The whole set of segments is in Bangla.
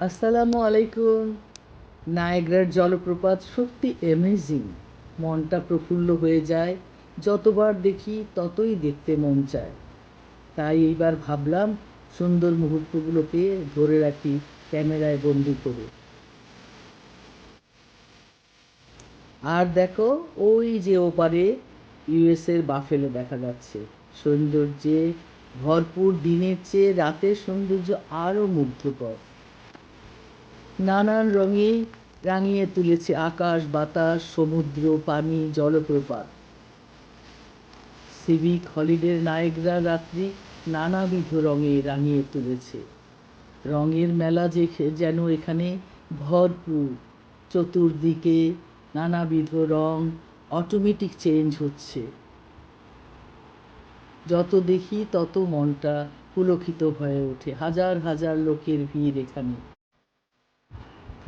আসসালামু আলাইকুম। নায়াগ্রার জলপ্রপাত সত্যি অ্যামেজিং। মনটা প্রফুল্ল হয়ে যায়, যতবার দেখি ততই দেখতে মন চায়। তাই এইবার ভাবলাম সুন্দর মুহূর্তগুলোকে ধরে রাখি ক্যামেরায় বন্দি করে। আর দেখো, ওই যে ওপারে ইউএসের বাফেলো দেখা যাচ্ছে। সৌন্দর্যে ভরপুর, দিনের চেয়ে রাতের সৌন্দর্য আরও মুগ্ধকর। নানান রঙে রাঙিয়ে তুলেছে আকাশ, বাতাস, সমুদ্র, পানি, জলপ্রপাত। সিভিক হলিডের নায়করা রাত্রি নানাবিধ রঙে রাঙিয়ে তুলেছে। রঙের মেলা যেন এখানে ভরপুর। চতুর্দিকে নানাবিধ রং অটোমেটিক চেঞ্জ হচ্ছে। যত দেখি তত মনটা পুলকিত হয়ে ওঠে। হাজার হাজার লোকের ভিড় এখানে।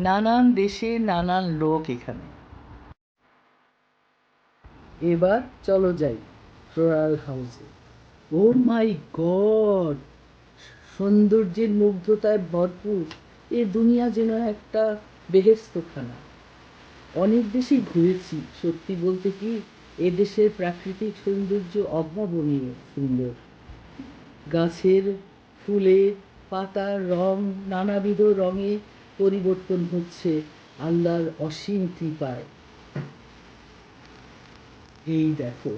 নানান দেশে নানান লোক এখানে। এবার চলো যাই ফ্লোরাল হাউসে। ও মাই গড, সৌন্দর্যের মুগ্ধতায় ভরপুর। এ দুনিয়া যেন একটা বেহেশতখানা। অনেক দেশেই ঘুরেছি, সত্যি বলতে কি এদেশের প্রাকৃতিক সৌন্দর্য অভাবনীয় সুন্দর। গাছের, ফুলের, পাতার রং নানাবিধ রঙে পরিবর্তন হচ্ছে আল্লাহর অসীম কৃপায়। এই দেখো,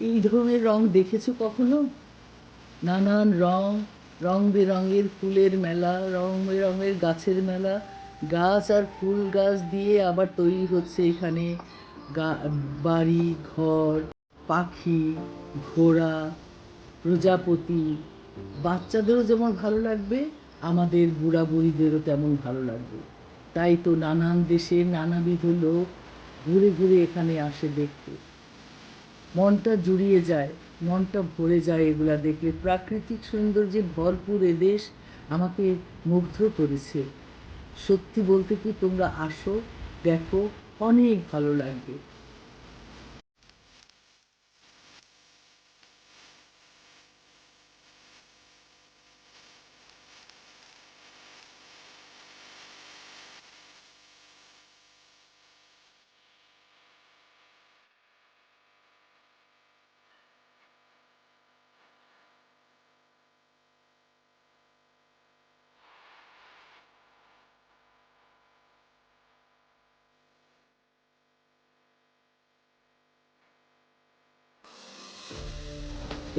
এই ধরনের রং দেখেছো কখনো? নানান রং, রং বেরঙের ফুলের মেলা, রং বেরঙের গাছের মেলা। গাছ আর ফুল গাছ দিয়ে আবার তৈরি হচ্ছে এখানে বাড়ি ঘর, পাখি, ঘোড়া, প্রজাপতি। বাচ্চাদেরও যেমন ভালো লাগবে, আমাদের বুড়া বুড়িদেরও তেমন ভালো লাগবে। তাই তো নানান দেশের নানাবিধ লোক ঘুরে ঘুরে এখানে আসে দেখতে। মনটা জুড়িয়ে যায়, মনটা ভরে যায় এগুলা দেখলে। প্রাকৃতিক সৌন্দর্যে ভরপুর এদেশ আমাকে মুগ্ধ করেছে। সত্যি বলতে কি, তোমরা আসো, দেখো, অনেক ভালো লাগবে।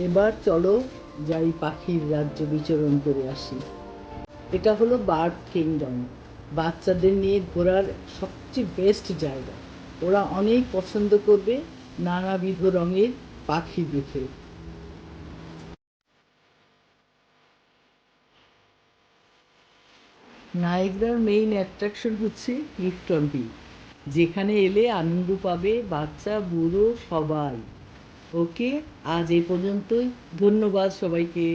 এবার চলো যাই পাখির রাজ্য বিচরণ করে আসি। এটা হলো বার্ড কিংডম। বাচ্চাদের নিয়ে ঘোরার সবচেয়ে বেস্ট জায়গা। ওরা অনেক পছন্দ করবে নানাবিধ রঙের পাখি দেখে। নায়াগ্রার মেইন অ্যাট্রাকশন হচ্ছে লিফটন বিচ, যেখানে এলে আনন্দ পাবে বাচ্চা বুড়ো সবাই। ওকে, আজ এই পর্যন্তই। ধন্যবাদ সবাইকে।